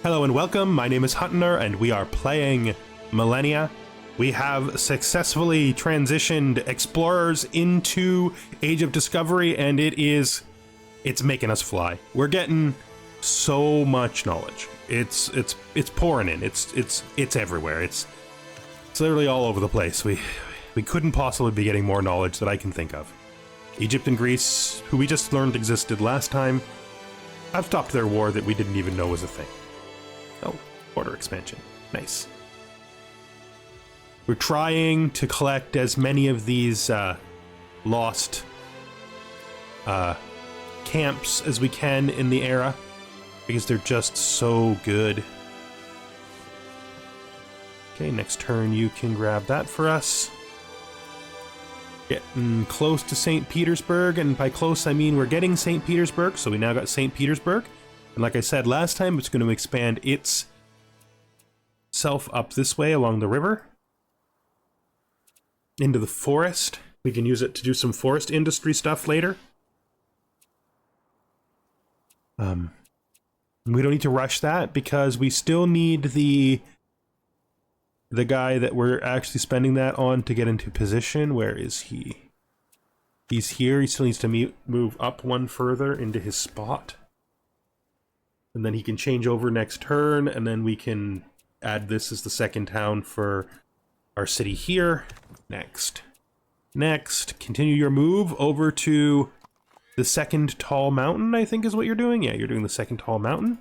Hello and welcome, my name is Hutner and we are playing Millennia. We have successfully transitioned explorers into Age of Discovery and it's making us fly. We're getting so much knowledge. It's pouring in. It's everywhere. It's literally all over the place. We couldn't possibly be getting more knowledge that I can think of. Egypt and Greece, who we just learned existed last time, have stopped their war that we didn't even know was a thing. Oh, border expansion. Nice. We're trying to collect as many of these lost camps as we can in the era, because they're just so good. Okay, next turn you can grab that for us. Getting close to St. Petersburg, and by close I mean we're getting St. Petersburg, so we now got St. Petersburg. And like I said last time, it's going to expand itself up this way along the river into the forest. We can use it to do some forest industry stuff later. We don't need to rush that because we still need the guy that we're actually spending that on to get into position. Where is he? He's here. He still needs to move up one further into his spot. And then he can change over next turn, and then we can add this as the second town for our city here. Next. Continue your move over to the second tall mountain, I think is what you're doing. Yeah, you're doing the second tall mountain.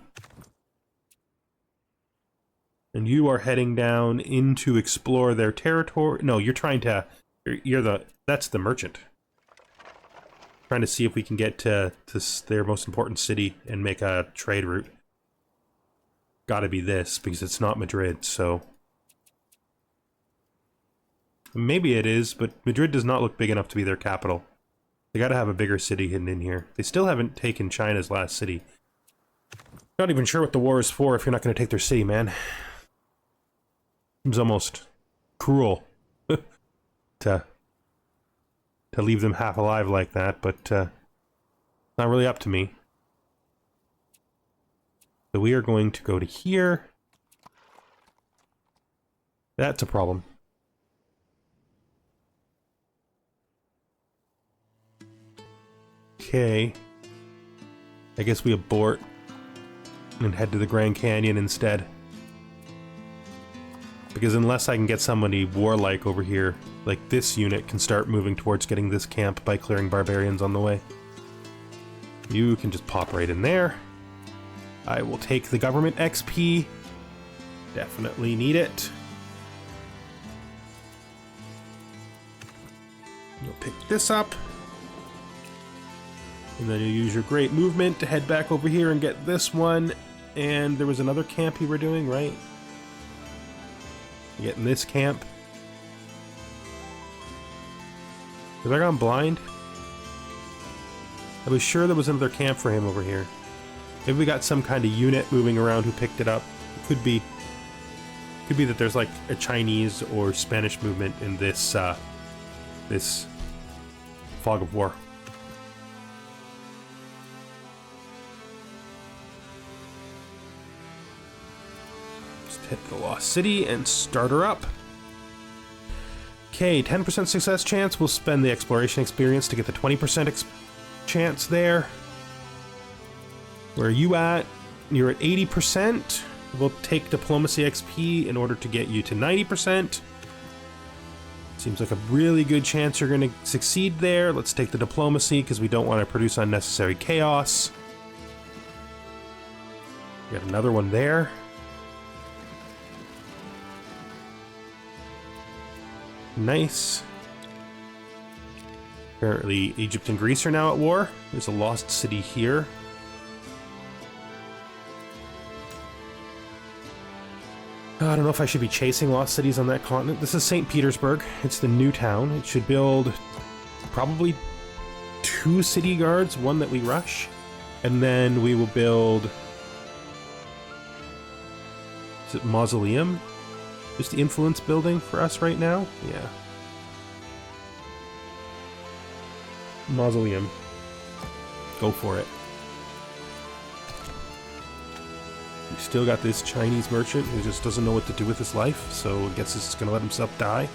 And you are heading down in to explore their territory. No, you're trying to... That's the merchant. Trying to see if we can get to their most important city and make a trade route. Gotta be this, because it's not Madrid, so... Maybe it is, but Madrid does not look big enough to be their capital. They gotta have a bigger city hidden in here. They still haven't taken China's last city. Not even sure what the war is for if you're not gonna take their city, man. Seems almost cruel to leave them half alive like that, but not really up to me. So we are going to go to here. That's a problem. Okay. I guess we abort and head to the Grand Canyon instead. Because unless I can get somebody warlike over here, like this unit can start moving towards getting this camp by clearing barbarians on the way. You can just pop right in there. I will take the government XP. Definitely need it. You'll pick this up. And then you'll use your great movement to head back over here and get this one. And there was another camp you were doing, right? Getting this camp. Have I gone blind? I was sure there was another camp for him over here. Maybe we got some kind of unit moving around who picked it up. It could be. Could be that there's like a Chinese or Spanish movement in this this fog of war. Hit the lost city and start her up. Okay, 10% success chance. We'll spend the exploration experience to get the 20% chance there. Where are you at? You're at 80%. We'll take diplomacy XP in order to get you to 90%. Seems like a really good chance you're going to succeed there. Let's take the diplomacy because we don't want to produce unnecessary chaos. We got another one there. Nice. Apparently Egypt and Greece are now at war. There's a lost city here. I don't know if I should be chasing lost cities on that continent. This is St. Petersburg. It's the new town. It should build probably 2 city guards, one that we rush. And then we will build... Is it Mausoleum? Just the influence building for us right now? Yeah. Mausoleum. Go for it. We still got this Chinese merchant who just doesn't know what to do with his life, so I guess he's just gonna let himself die.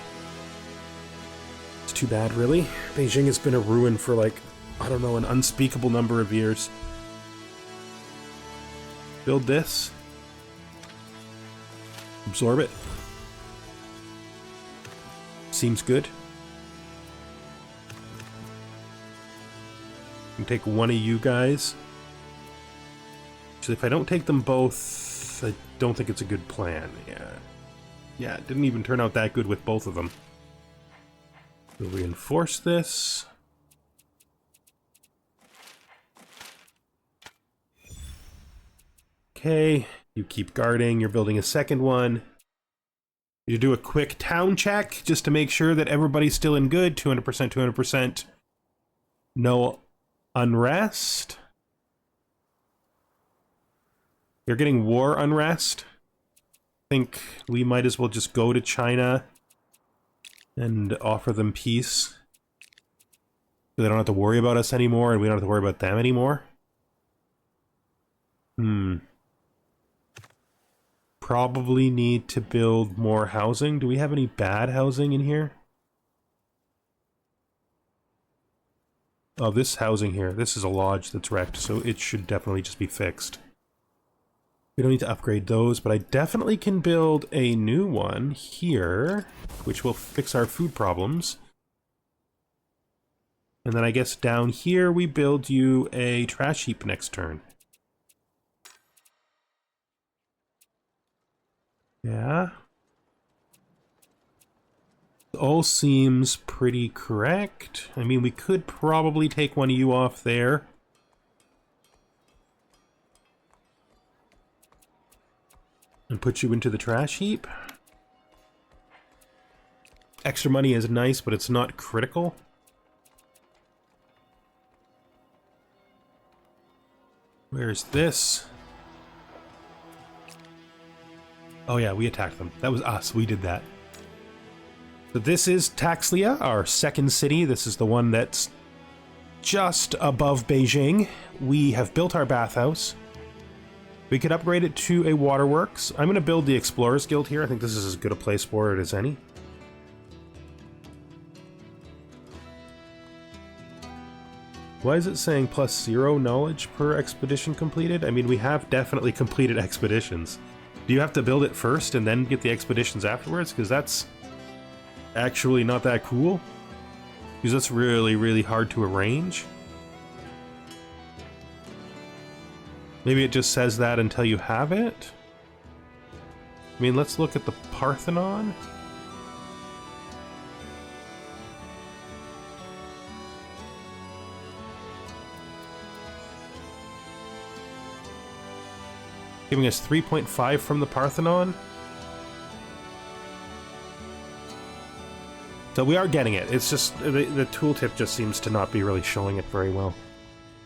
It's too bad, really. Beijing has been a ruin for, like, I don't know, an unspeakable number of years. Build this. Absorb it. Seems good. I can take one of you guys. Actually, if I don't take them both, I don't think it's a good plan. Yeah, it didn't even turn out that good with both of them. We'll reinforce this. Okay, you keep guarding. You're building a second one. You do a quick town check just to make sure that everybody's still in good. 200%, 200%. No unrest. You're getting war unrest. I think we might as well just go to China and offer them peace. So they don't have to worry about us anymore, and we don't have to worry about them anymore. Probably need to build more housing. Do we have any bad housing in here? Oh, this housing here. This is a lodge that's wrecked, so it should definitely just be fixed. We don't need to upgrade those, but I definitely can build a new one here, which will fix our food problems. And then I guess down here we build you a trash heap next turn. Yeah. It all seems pretty correct. I mean, we could probably take one of you off there. And put you into the trash heap. Extra money is nice, but it's not critical. Where's this? Oh yeah, we attacked them. That was us. We did that. So this is Taxlia, our second city. This is the one that's just above Beijing. We have built our bathhouse. We could upgrade it to a waterworks. I'm going to build the Explorers Guild here. I think this is as good a place for it as any. Why is it saying +0 knowledge per expedition completed? I mean, we have definitely completed expeditions. Do you have to build it first and then get the expeditions afterwards? Because that's actually not that cool. Because that's really, really hard to arrange. Maybe it just says that until you have it? I mean, let's look at the Parthenon. Giving us 3.5 from the Parthenon. So we are getting it. It's just, the tooltip just seems to not be really showing it very well.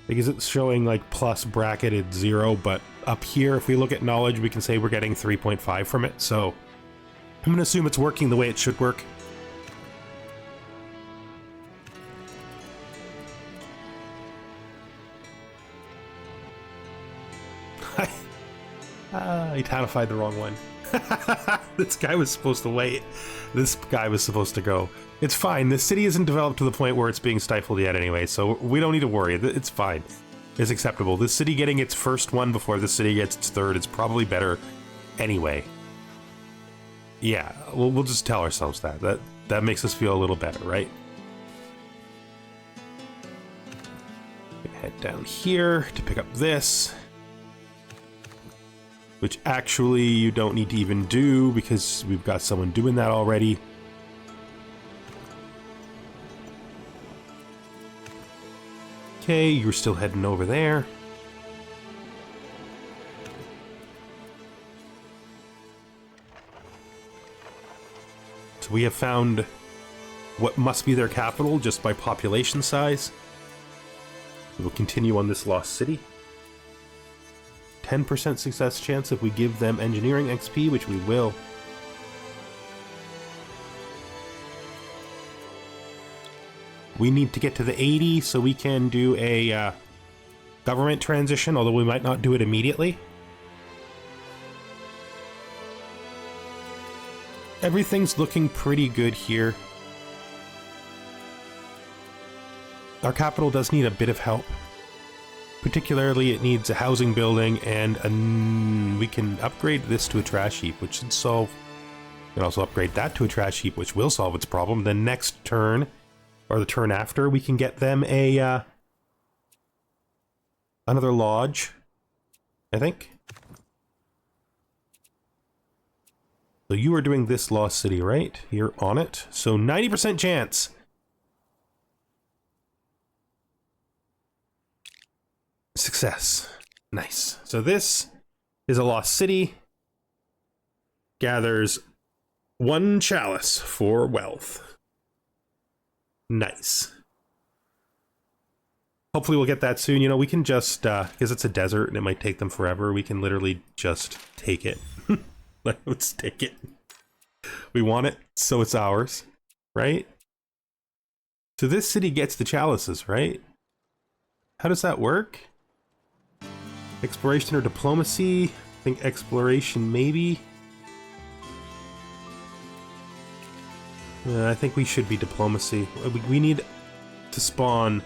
Because it's showing like plus bracketed 0, but up here, if we look at knowledge, we can say we're getting 3.5 from it. So I'm going to assume it's working the way it should work. I townified the wrong one. This guy was supposed to wait. This guy was supposed to go. It's fine. The city isn't developed to the point where it's being stifled yet anyway, so we don't need to worry. It's fine. It's acceptable. This city getting its first one before the city gets its third is probably better anyway. Yeah, we'll just tell ourselves that. That makes us feel a little better, right? Head down here to pick up this. Which actually you don't need to even do because we've got someone doing that already. Okay, you're still heading over there. So we have found what must be their capital just by population size. We will continue on this lost city. 10% success chance if we give them engineering XP, which we will. We need to get to the 80 so we can do a government transition, although we might not do it immediately. Everything's looking pretty good here. Our capital does need a bit of help. Particularly, it needs a housing building, and we can upgrade this to a trash heap, which should solve... We can also upgrade that to a trash heap, which will solve its problem. The next turn, or the turn after, we can get them a... another lodge, I think. So you are doing this Lost City, right? You're on it. So 90% chance. Success. Nice. So this is a Lost City. Gathers 1 chalice for wealth. Nice. Hopefully we'll get that soon. You know, we can just, because it's a desert and it might take them forever, we can literally just take it. Let's take it. We want it, so it's ours, right? So this city gets the chalices, right? How does that work? Exploration or diplomacy? I think exploration, maybe. I think we should be diplomacy. We need to spawn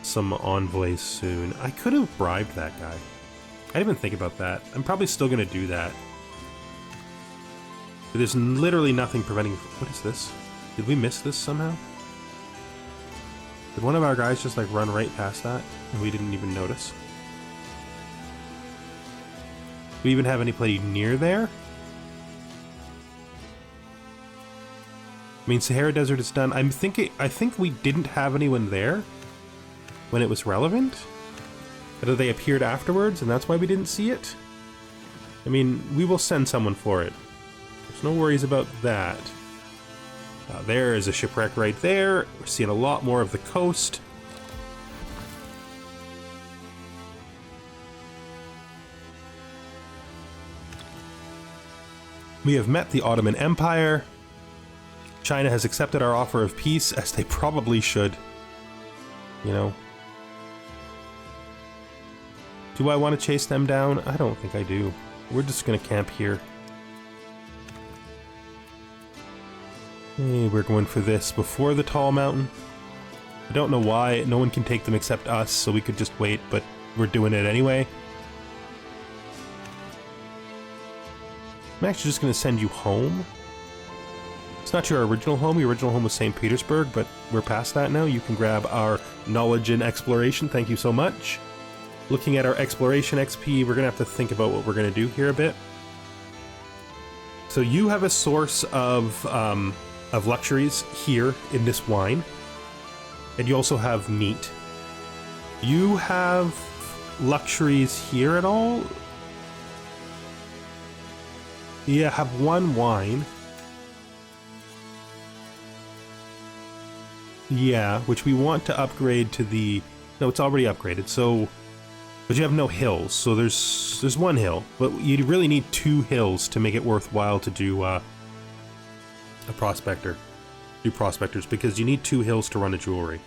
some envoys soon. I could have bribed that guy. I didn't even think about that. I'm probably still going to do that. But there's literally nothing preventing... What is this? Did we miss this somehow? Did one of our guys just like run right past that and we didn't even notice? Do we even have anybody near there? I mean, Sahara Desert is done. I think we didn't have anyone there when it was relevant. Whether they appeared afterwards and that's why we didn't see it. I mean, we will send someone for it. There's no worries about that. There is a shipwreck right there. We're seeing a lot more of the coast. We have met the Ottoman Empire. China has accepted our offer of peace, as they probably should. You know. Do I want to chase them down? I don't think I do. We're just going to camp here. Hey, we're going for this before the tall mountain. I don't know why. No one can take them except us, so we could just wait, but we're doing it anyway. I'm actually just going to send you home. It's not your original home. Your original home was St. Petersburg, but we're past that now. You can grab our knowledge and exploration. Thank you so much. Looking at our exploration XP, we're going to have to think about what we're going to do here a bit. So you have a source of luxuries here in this wine. And you also have meat. You have luxuries here at all? Yeah, have 1 wine. Yeah, which we want to upgrade to the... No, it's already upgraded, so... But you have no hills, so there's 1 hill. But you really need 2 hills to make it worthwhile to do a prospector. Do prospectors, because you need 2 hills to run a jewelry.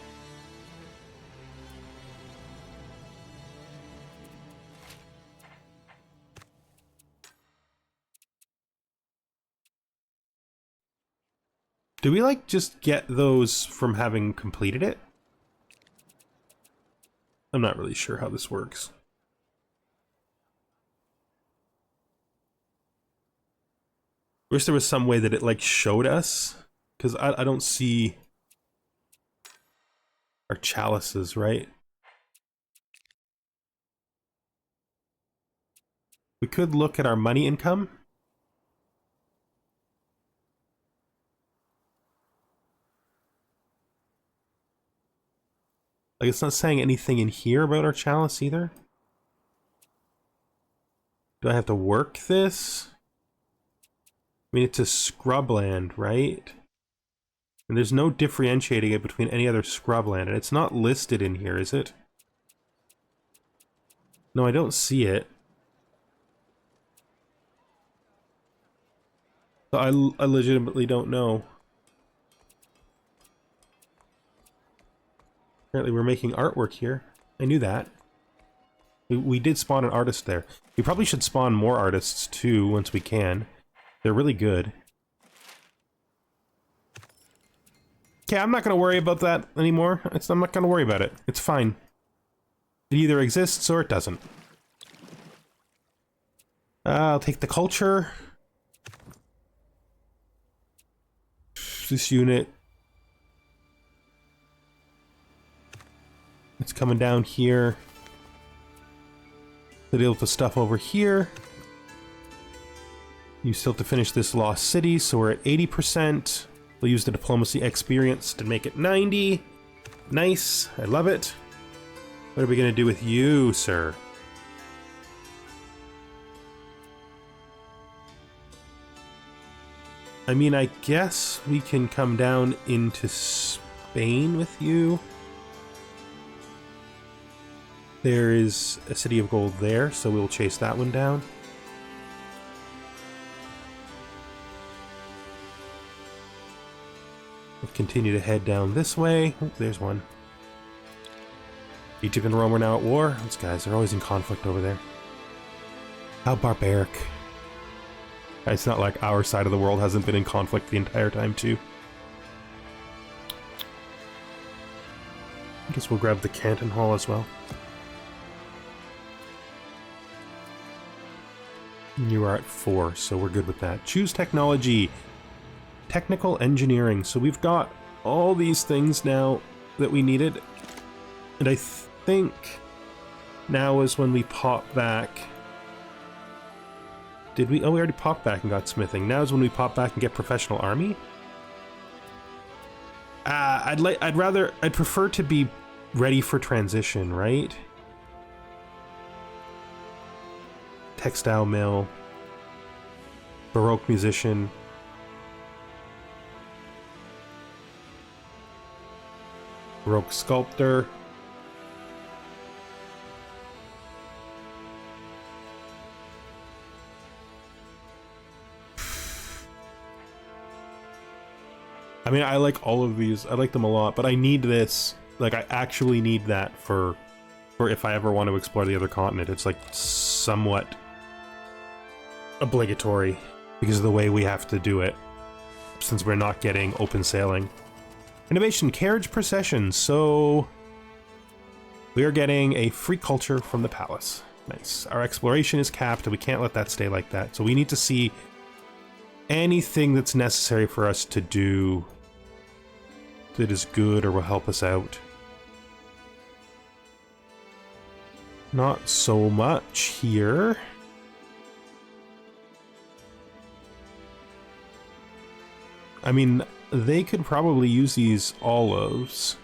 Do we, like, just get those from having completed it? I'm not really sure how this works. Wish there was some way that it, like, showed us. Because I don't see our chalices, right? We could look at our money income. Like, it's not saying anything in here about our chalice either. Do I have to work this? I mean, it's a scrubland, right? And there's no differentiating it between any other scrubland, and it's not listed in here, is it? No, I don't see it. So I legitimately don't know. Apparently we're making artwork here. I knew that. We did spawn an artist there. We probably should spawn more artists too once we can. They're really good. Okay, I'm not going to worry about that anymore. I'm not going to worry about it. It's fine. It either exists or it doesn't. I'll take the culture. This unit. It's coming down here. To deal with the stuff over here. You still have to finish this lost city, so we're at 80%. We'll use the diplomacy experience to make it 90. Nice. I love it. What are we going to do with you, sir? I mean, I guess we can come down into Spain with you. There is a city of gold there, so we'll chase that one down. We'll continue to head down this way. Oh, there's one. Egypt and Rome are now at war. These guys are always in conflict over there. How barbaric. It's not like our side of the world hasn't been in conflict the entire time, too. I guess we'll grab the Canton Hall as well. You are at 4, so we're good with that. Choose technology. Technical engineering. So we've got all these things now that we needed. And I think now is when we pop back. Did we? Oh, we already popped back and got smithing. Now is when we pop back and get professional army. I'd prefer to be ready for transition, right? Textile mill, Baroque musician. Baroque sculptor. I mean, I like all of these. I like them a lot, but I need this. Like, I actually need that for if I ever want to explore the other continent. It's like somewhat obligatory because of the way we have to do it, since we're not getting open sailing. Innovation, carriage procession. So we are getting a free culture from the palace. Nice. Our exploration is capped, and we can't let that stay like that. So we need to see anything that's necessary for us to do that is good or will help us out. Not so much here. I mean, they could probably use these olives.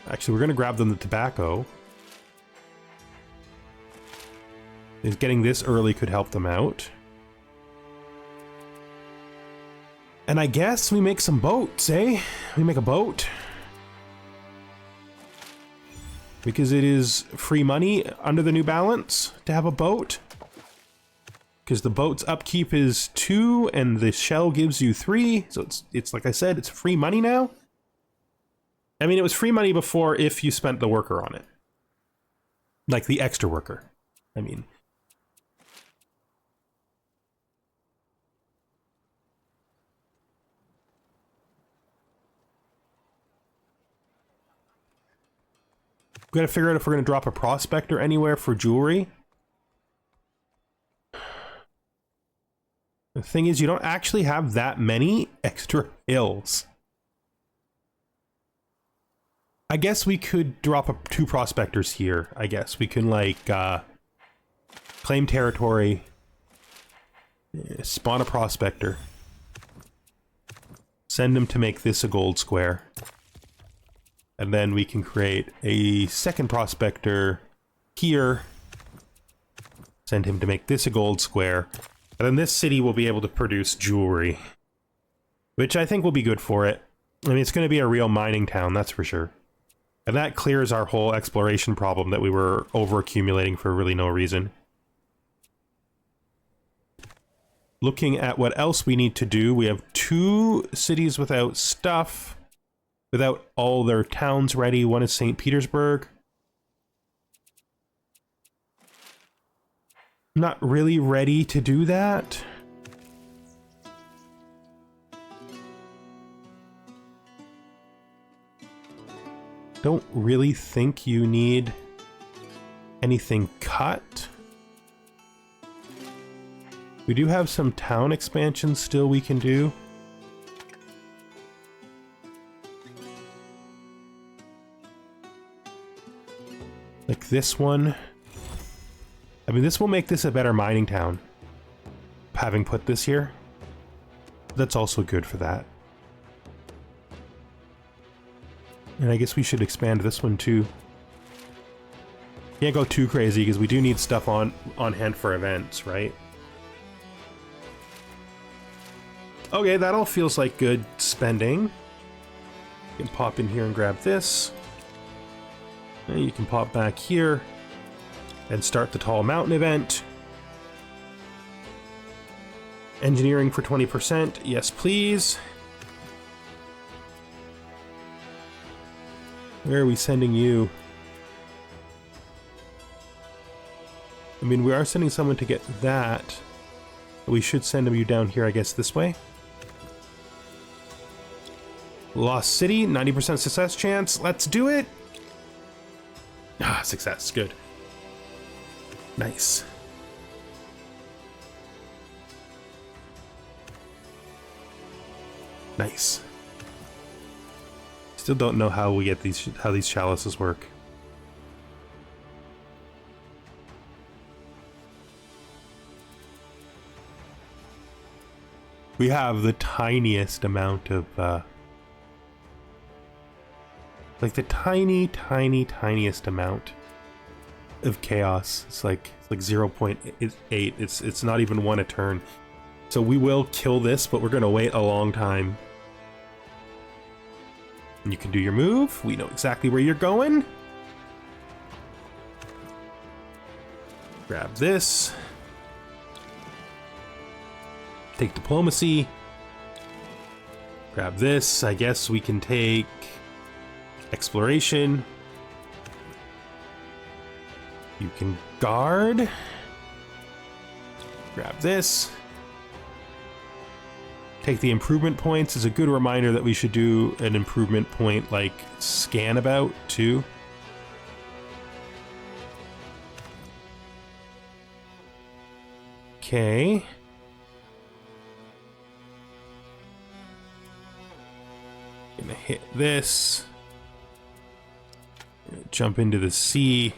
Actually, we're going to grab them the tobacco. Is getting this early could help them out. And I guess we make some boats, eh? We make a boat. Because it is free money under the new balance to have a boat. Because the boat's upkeep is 2 and the shell gives you 3. So it's like I said, it's free money now. I mean, it was free money before if you spent the worker on it. Like the extra worker. I mean. We gotta figure out if we're gonna drop a prospector anywhere for jewelry. The thing is, you don't actually have that many extra hills. I guess we could drop 2 prospectors here. I guess we can, like, claim territory, spawn a prospector, send him to make this a gold square, and then we can create a second prospector here, send him to make this a gold square, and then this city will be able to produce jewelry, which I think will be good for it. I mean, it's going to be a real mining town, that's for sure. And that clears our whole exploration problem that we were over-accumulating for really no reason. Looking at what else we need to do, we have 2 cities without stuff, without all their towns ready. One is St. Petersburg. I'm not really ready to do that. Don't really think you need anything cut. We do have some town expansions still we can do. Like this one. I mean, this will make this a better mining town, having put this here. That's also good for that. And I guess we should expand this one too. Can't go too crazy because we do need stuff on hand for events, right? Okay, that all feels like good spending. You can pop in here and grab this. And you can pop back here and start the Tall Mountain event. Engineering for 20%, yes please. Where are we sending you? I mean, we are sending someone to get that. We should send you down here, I guess, this way. Lost City, 90% success chance. Let's do it! Ah, success, good. Nice. Nice. Still don't know how we get these, how these chalices work. We have the tiniest amount of, like the tiniest amount of chaos. It's like 0.8. It's not even one a turn. So we will kill this, but we're gonna wait a long time. And you can do your move. We know exactly where you're going. Grab this. Take diplomacy. Grab this. I guess we can take exploration. You can guard. Grab this. Take the improvement points. Is a good reminder that we should do an improvement point like scan about too. Okay. Gonna hit this. Gonna jump into the sea.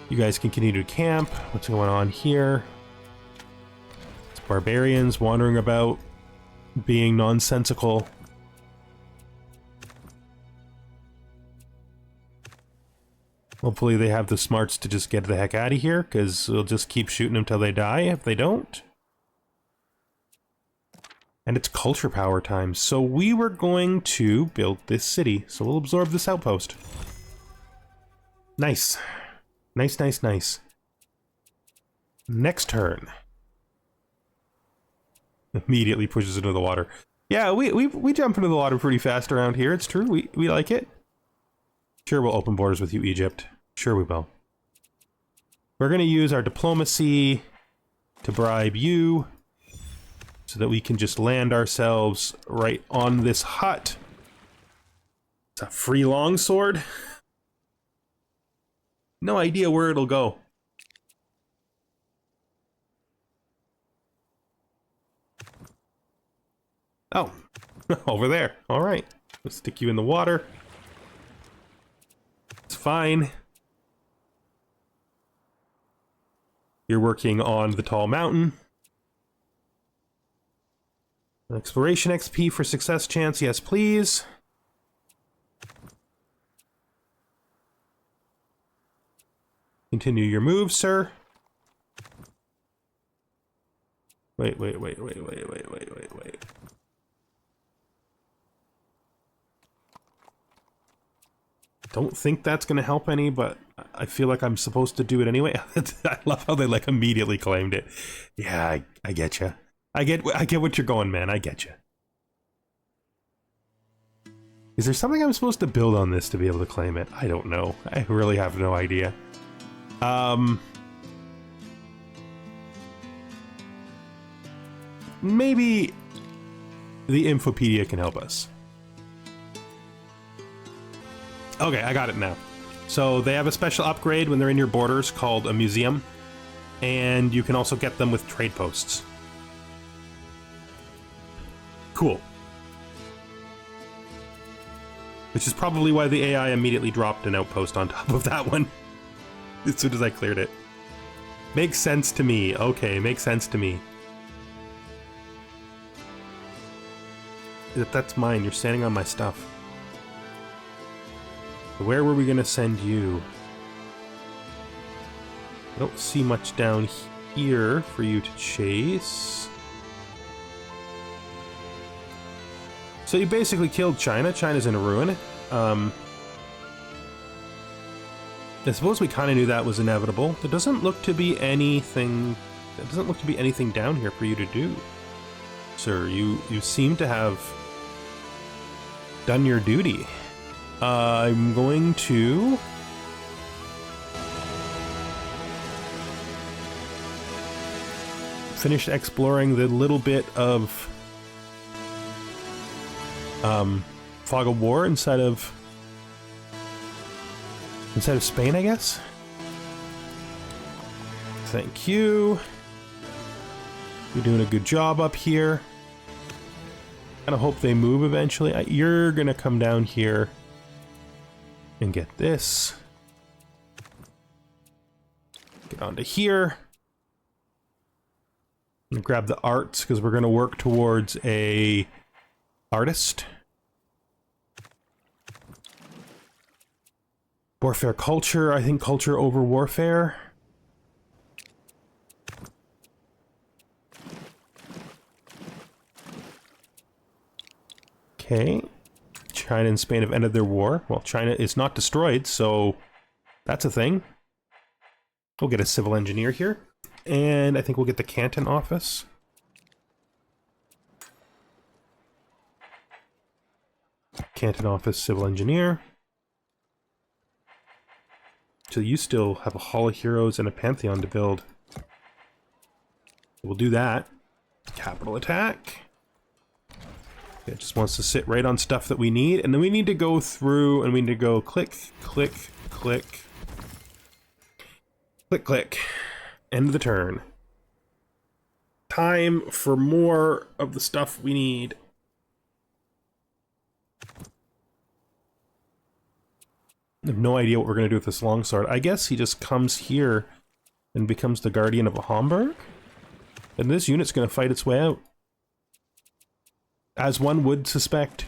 You guys can continue to camp. What's going on here? It's barbarians wandering about, being nonsensical. Hopefully they have the smarts to just get the heck out of here, because we'll just keep shooting them till they die if they don't. And it's culture power time, so we were going to build this city, so we'll absorb this outpost. Nice. Nice, nice, nice. Next turn. Immediately pushes into the water. Yeah, we jump into the water pretty fast around here, it's true, we like it. Sure, we'll open borders with you, Egypt. Sure we will. We're gonna use our diplomacy to bribe you, so that we can just land ourselves right on this hut. It's a free longsword. No idea where it'll go. Oh, over there. All right. Let's stick you in the water. It's fine. You're working on the tall mountain. Exploration XP for success chance, yes please. Continue your move, sir. Wait. Don't think that's gonna help any, but I feel like I'm supposed to do it anyway. I love how they like immediately claimed it. Yeah, I get you. I get what you're going, man. I get you. Is there something I'm supposed to build on this to be able to claim it? I don't know. I really have no idea. Maybe the Infopedia can help us. Okay, I got it now. So they have a special upgrade when they're in your borders called a museum, and you can also get them with trade posts. Cool. Which is probably why the AI immediately dropped an outpost on top of that one as soon as I cleared it. Makes sense to me. Okay, makes sense to me. That's mine. You're standing on my stuff. Where were we going to send you? I don't see much down here for you to chase. So you basically killed China. China's in a ruin. I suppose we kind of knew that was inevitable. There doesn't look to be anything. There doesn't look to be anything down here for you to do, sir. You seem to have done your duty. I'm going to finish exploring the little bit of fog of war inside of Spain, I guess. Thank you. You're doing a good job up here. Kind of hope they move eventually. You're gonna come down here and get this. Get onto here. And grab the arts because we're gonna work towards a artist. Warfare culture. I think culture over warfare. Okay. China and Spain have ended their war. Well, China is not destroyed, so that's a thing. We'll get a civil engineer here. And I think we'll get the Canton office. Canton office, civil engineer. So you still have a Hall of Heroes and a Pantheon to build. We'll do that. Capital attack. It just wants to sit right on stuff that we need, and then we need to go through and we need to go click, click, click, click, click. End of the turn. Time for more of the stuff we need. I have no idea what we're going to do with this longsword. I guess he just comes here and becomes the guardian of a Hamburg? And this unit's going to fight its way out. As one would suspect.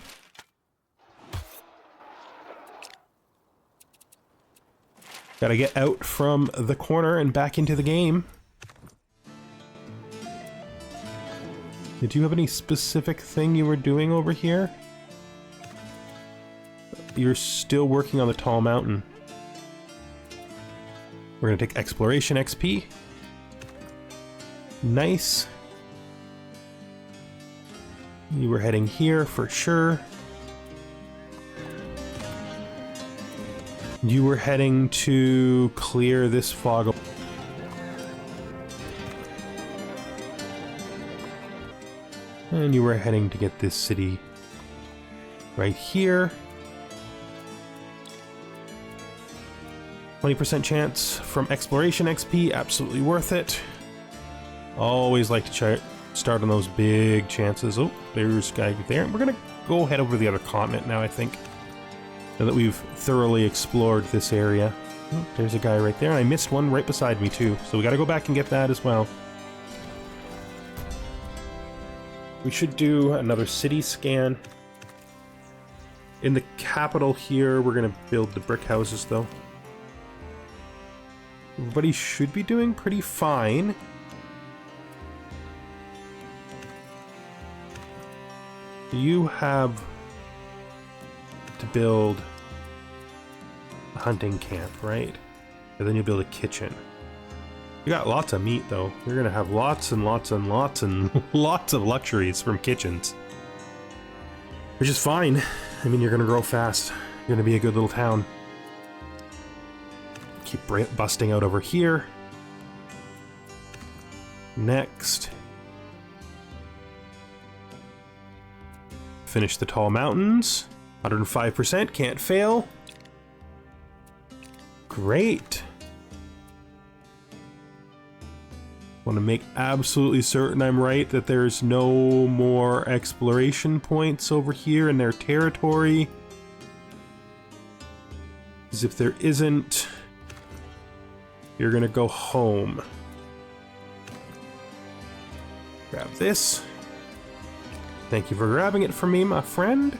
Gotta get out from the corner and back into the game. Did you have any specific thing you were doing over here? You're still working on the tall mountain. We're gonna take exploration XP. Nice. You were heading here for sure. You were heading to clear this fog. And you were heading to get this city right here. 20% chance from exploration XP, absolutely worth it. Always like to start on those big chances. Oh, there's a guy there. We're gonna go head over to the other continent now, I think. Now that we've thoroughly explored this area. Oh, there's a guy right there. I missed one right beside me too, so we gotta go back and get that as well. We should do another city scan. In the capital here, we're gonna build the brick houses though. Everybody should be doing pretty fine. You have to build a hunting camp, right? And then you build a kitchen. You got lots of meat though. You're gonna have lots and lots and lots and lots of luxuries from kitchens. Which is fine. I mean, you're gonna grow fast. You're gonna be a good little town. Keep busting out over here. Next. Finish the tall mountains. 105%, can't fail. Great. Want to make absolutely certain I'm right that there's no more exploration points over here in their territory. Because if there isn't, you're gonna go home. Grab this. Thank you for grabbing it for me, my friend.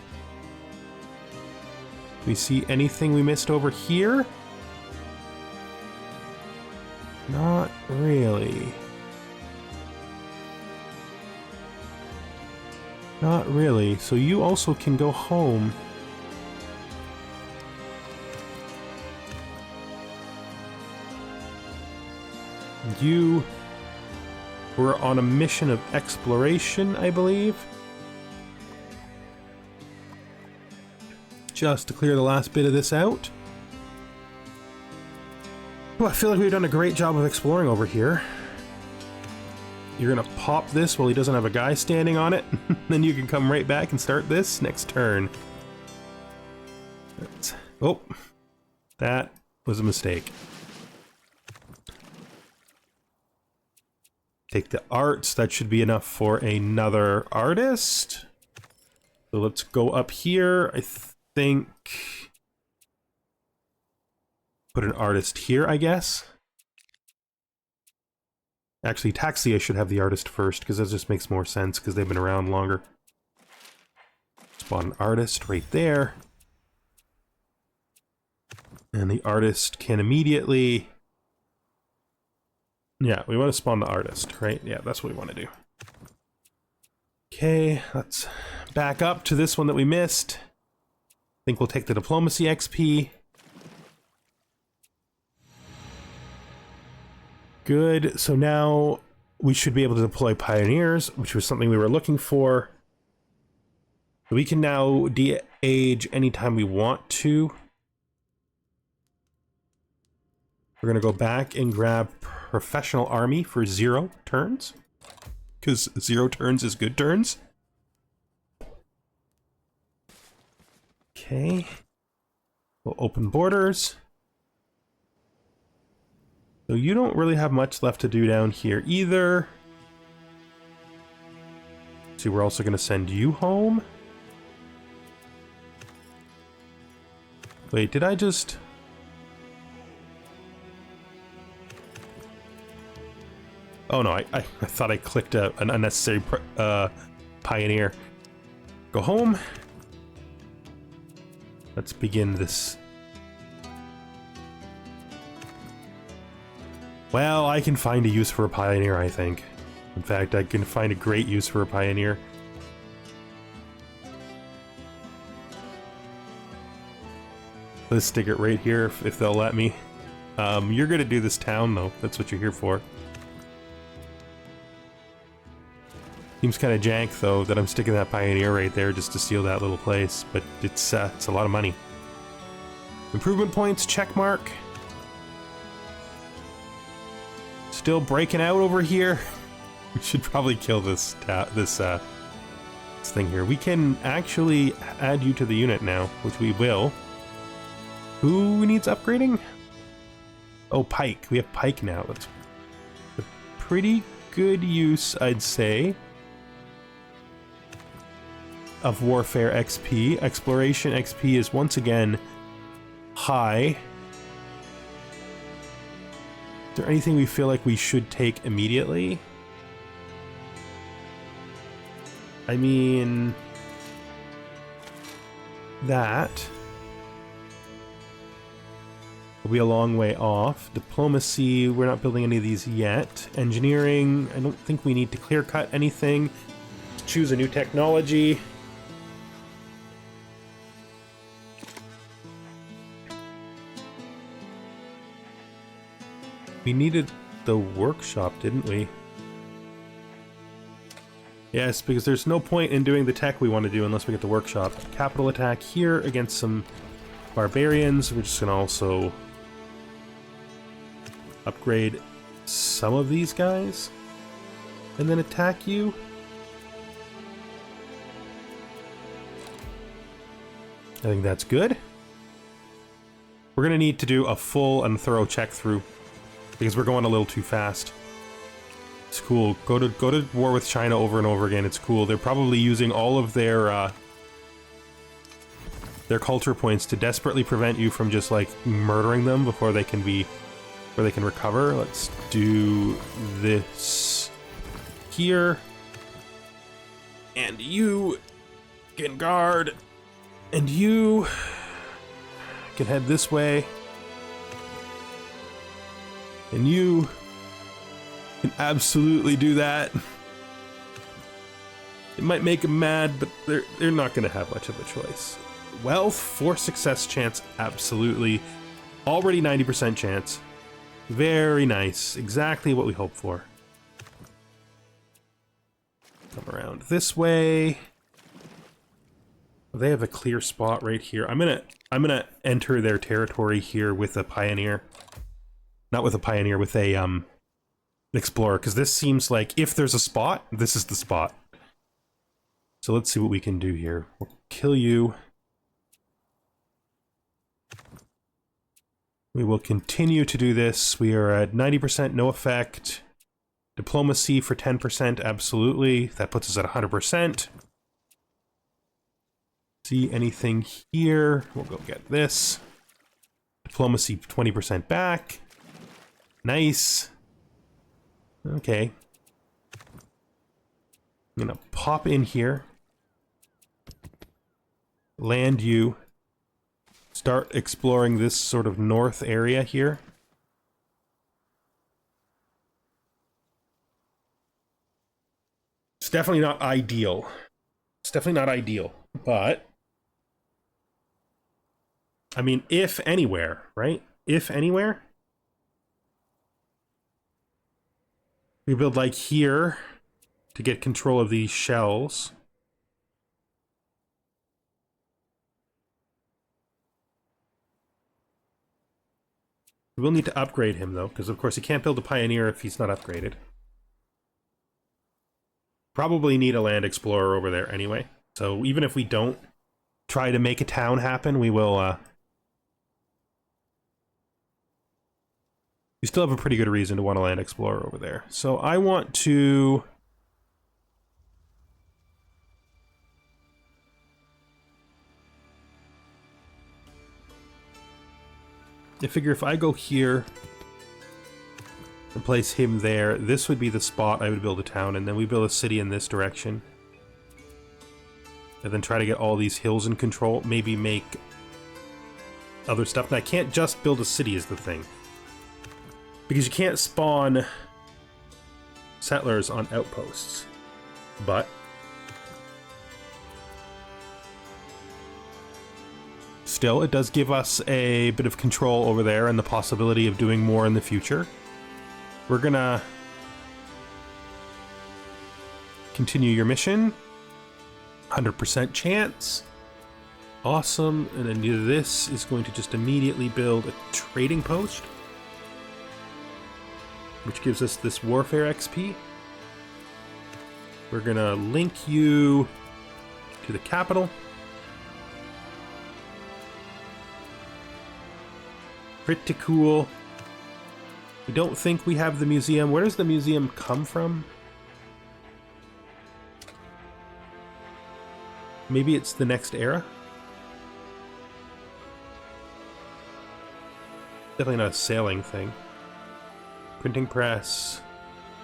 We see anything we missed over here? Not really. Not really. So you also can go home. You were on a mission of exploration, I believe. Just to clear the last bit of this out. Well, I feel like we've done a great job of exploring over here. You're gonna pop this while he doesn't have a guy standing on it. Then you can come right back and start this next turn. Oh, that was a mistake. Take the arts, that should be enough for another artist. So let's go up here, I think. Put an artist here, I guess. Actually, Taxia should have the artist first, because that just makes more sense, because they've been around longer. Spawn an artist right there. And the artist can immediately... Yeah, we want to spawn the artist, right? Yeah, that's what we want to do. Okay, let's back up to this one that we missed. I think we'll take the diplomacy XP. Good, so now we should be able to deploy pioneers, which was something we were looking for. We can now de-age anytime we want to. We're going to go back and grab professional army for 0 turns. Because 0 turns is good turns. Okay. We'll open borders. So you don't really have much left to do down here either. So we're also going to send you home. Wait, did I just... Oh no, I thought I clicked an unnecessary pioneer. Go home. Let's begin this. Well, I can find a use for a pioneer, I think. In fact, I can find a great use for a pioneer. Let's stick it right here if they'll let me. You're gonna do this town though, that's what you're here for. Seems kind of jank though that I'm sticking that pioneer right there just to steal that little place, but it's a lot of money. Improvement points, check mark. Still breaking out over here. We should probably kill this thing here. We can actually add you to the unit now, which we will. Who needs upgrading? Oh, Pike. We have Pike now. That's a pretty good use, I'd say, of Warfare XP. Exploration XP is once again high. Is there anything we feel like we should take immediately? I mean... that... will be a long way off. Diplomacy, we're not building any of these yet. Engineering, I don't think we need to clear cut anything. Choose a new technology. We needed the workshop, didn't we? Yes, because there's no point in doing the tech we want to do unless we get the workshop. Capital attack here against some barbarians. We're just going to also upgrade some of these guys and then attack you. I think that's good. We're going to need to do a full and thorough check through because we're going a little too fast. It's cool. Go to war with China over and over again. It's cool. They're probably using all of their culture points to desperately prevent you from just like murdering them before they can recover. Let's do this here. And you can guard. And you can head this way. And you can absolutely do that. It might make them mad, but they're not going to have much of a choice. Wealth, 4 success chance, absolutely. Already 90% chance. Very nice. Exactly what we hoped for. Come around this way. They have a clear spot right here. I'm gonna enter their territory here with a pioneer. Not with a pioneer, with a explorer, because this seems like if there's a spot, this is the spot. So let's see what we can do here. We'll kill you. We will continue to do this. We are at 90%, no effect. Diplomacy for 10%, absolutely. That puts us at 100%. See anything here? We'll go get this. Diplomacy 20% back. Nice. Okay. I'm gonna pop in here. Land you. Start exploring this sort of north area here. It's definitely not ideal. It's definitely not ideal, but I mean, if anywhere, right? If anywhere, we build like here to get control of these shells. We will need to upgrade him though, because of course he can't build a pioneer if he's not upgraded. Probably need a land explorer over there anyway. So even if we don't try to make a town happen, we will you still have a pretty good reason to want a land explorer over there. So I want to I figure if I go here and place him there, this would be the spot I would build a town, and then we build a city in this direction. And then try to get all these hills in control, maybe make other stuff. And I can't just build a city is the thing. Because you can't spawn settlers on outposts. But still, it does give us a bit of control over there and the possibility of doing more in the future. We're gonna continue your mission. 100% chance. Awesome. And then this is going to just immediately build a trading post, which gives us this warfare XP. We're gonna link you to the capital. Pretty cool. We don't think we have the museum. Where does the museum come from? Maybe it's the next era? Definitely not a sailing thing. Printing press,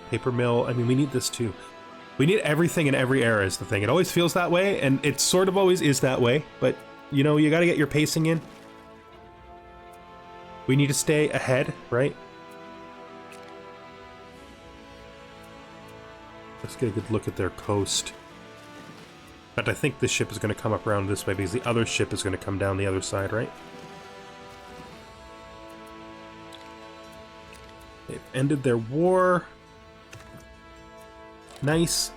paper mill. I mean, we need this too. We need everything in every era is the thing. It always feels that way, and it sort of always is that way, but you know, you gotta get your pacing in. We need to stay ahead, right? Let's get a good look at their coast. But I think this ship is going to come up around this way because the other ship is going to come down the other side, right? They've ended their war. Nice.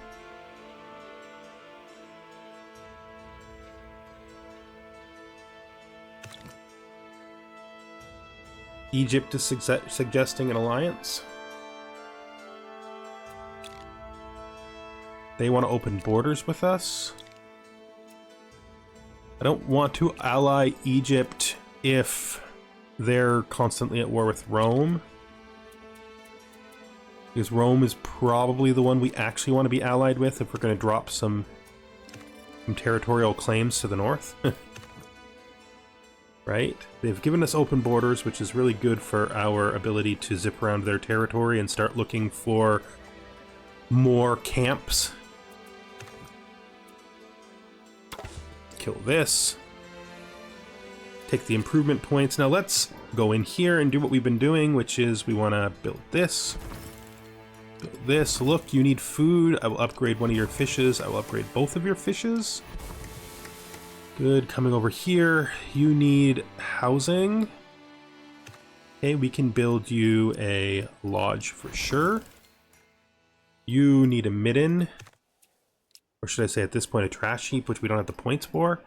Egypt is suggesting an alliance. They want to open borders with us. I don't want to ally Egypt if they're constantly at war with Rome. Because Rome is probably the one we actually want to be allied with if we're going to drop some territorial claims to the north. Right? They've given us open borders, which is really good for our ability to zip around their territory and start looking for more camps. Kill this. Take the improvement points. Now let's go in here and do what we've been doing, which is we want to build this. Build this. Look, you need food. I will upgrade one of your fishes. I will upgrade both of your fishes. Good. Coming over here, you need housing. Okay, we can build you a lodge for sure. You need a midden. Or should I say at this point a trash heap, which we don't have the points for.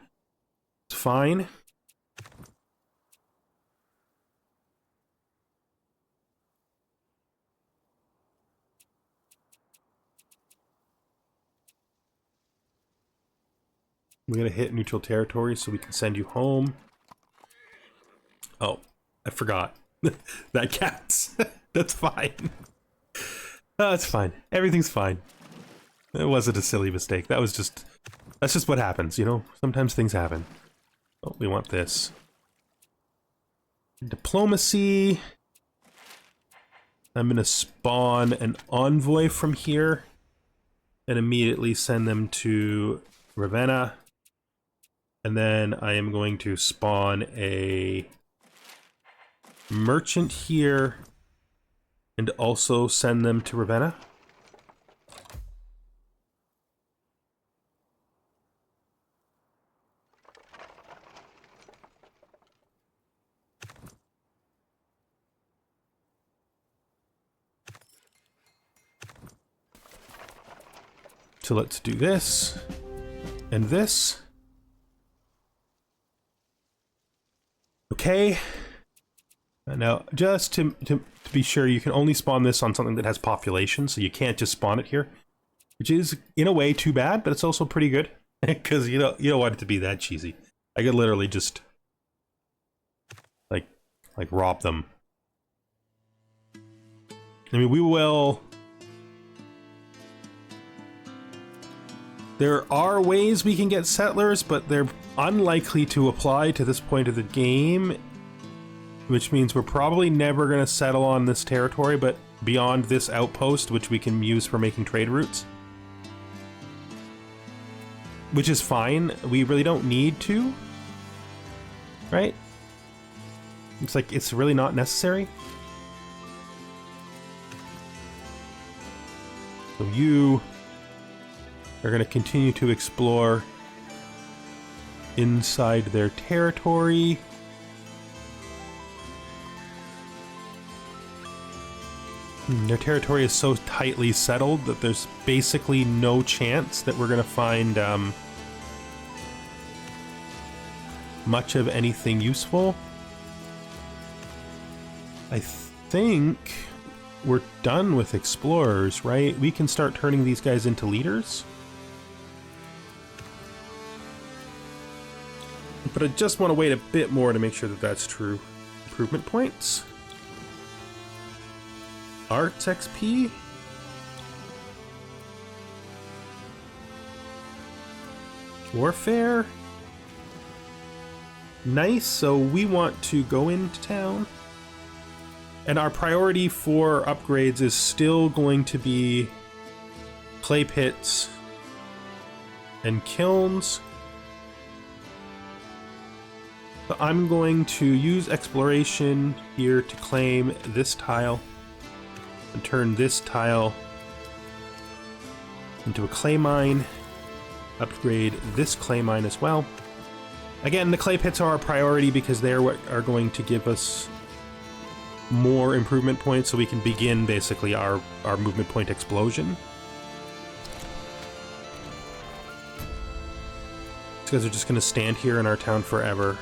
It's fine. We gotta hit neutral territory so we can send you home. Oh, I forgot. That counts. That's fine. That's fine. Everything's fine. It wasn't a silly mistake. That's just what happens, you know? Sometimes things happen. Oh, we want this. Diplomacy. I'm gonna spawn an envoy from here and immediately send them to Ravenna. And then I am going to spawn a merchant here and also send them to Ravenna. So let's do this and this. Okay. Now, just to be sure, you can only spawn this on something that has population, so you can't just spawn it here, which is in a way too bad, but it's also pretty good because you don't want it to be that cheesy. I could literally just like rob them. I mean, we will. There are ways we can get settlers, but they're unlikely to apply to this point of the game, which means we're probably never going to settle on this territory, but beyond this outpost, which we can use for making trade routes. Which is fine. We really don't need to, right? It's like, it's really not necessary. So you are going to continue to explore inside their territory. Their territory is so tightly settled that there's basically no chance that we're going to find much of anything useful. I think we're done with explorers, right? We can start turning these guys into leaders. But I just want to wait a bit more to make sure that that's true. Improvement points. Arts XP. Warfare. Nice, so we want to go into town. And our priority for upgrades is still going to be clay pits and kilns. So I'm going to use exploration here to claim this tile and turn this tile into a clay mine. Upgrade this clay mine as well. Again, the clay pits are our priority because they're what are going to give us more improvement points so we can begin basically our movement point explosion. These guys are just going to stand here in our town forever.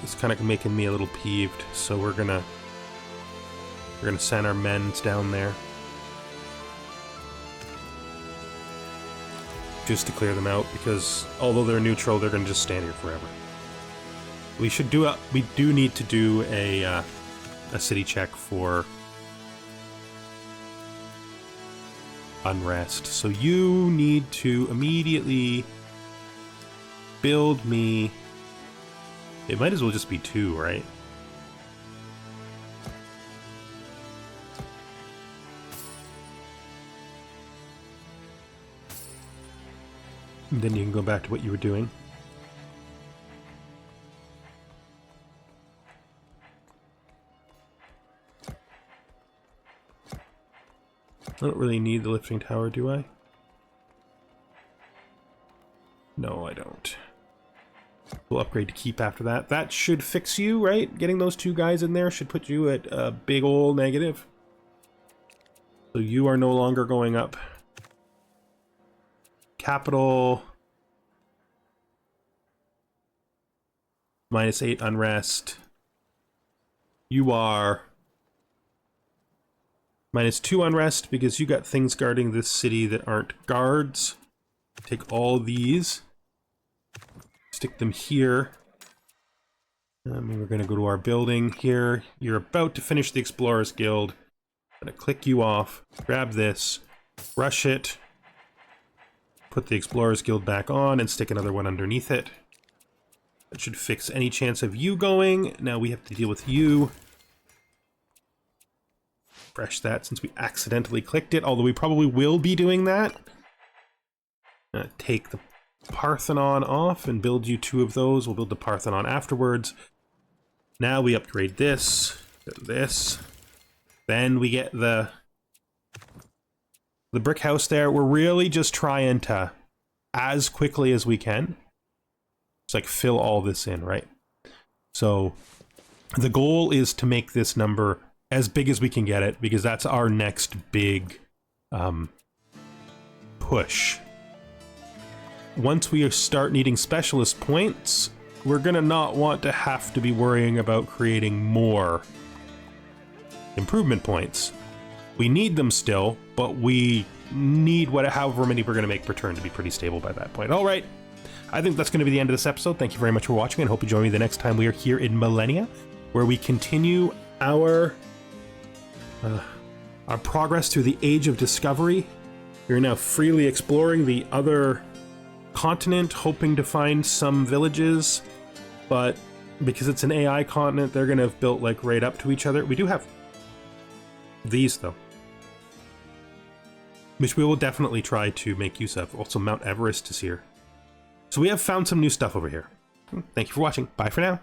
It's kind of making me a little peeved, so we're gonna send our men down there just to clear them out, because although they're neutral, they're gonna just stand here forever. We do need to do a city check for unrest. So you need to immediately build me. It might as well just be 2, right? And then you can go back to what you were doing. I don't really need the lifting tower, do I? No, I don't. We'll upgrade to keep after that. That should fix you, right? Getting those 2 guys in there should put you at a big ol' negative. So you are no longer going up. Capital. -8 unrest. You are -2 unrest because you got things guarding this city that aren't guards. Take all these. Stick them here. And we're going to go to our building here. You're about to finish the Explorers Guild. I'm going to click you off. Grab this. Rush it. Put the Explorers Guild back on and stick another one underneath it. That should fix any chance of you going. Now we have to deal with you. Refresh that since we accidentally clicked it, although we probably will be doing that. Take the Parthenon off and build you 2 of those. We'll build the Parthenon afterwards. Now we upgrade this, this. Then we get the brick house there. We're really just trying to, as quickly as we can, just like fill all this in, right? So the goal is to make this number as big as we can get it, because that's our next big push. Once we start needing specialist points, we're gonna not want to have to be worrying about creating more improvement points. We need them still, but we need however many we're gonna make per turn to be pretty stable by that point. All right, I think that's gonna be the end of this episode. Thank you very much for watching, and hope you join me the next time we are here in Millennia, where we continue our progress through the Age of Discovery. We're now freely exploring the other continent, hoping to find some villages, but because it's an AI continent, they're gonna have built like right up to each other. We do have these though, which we will definitely try to make use of. Also, Mount Everest is here. So we have found some new stuff over here. Thank you for watching. Bye for now.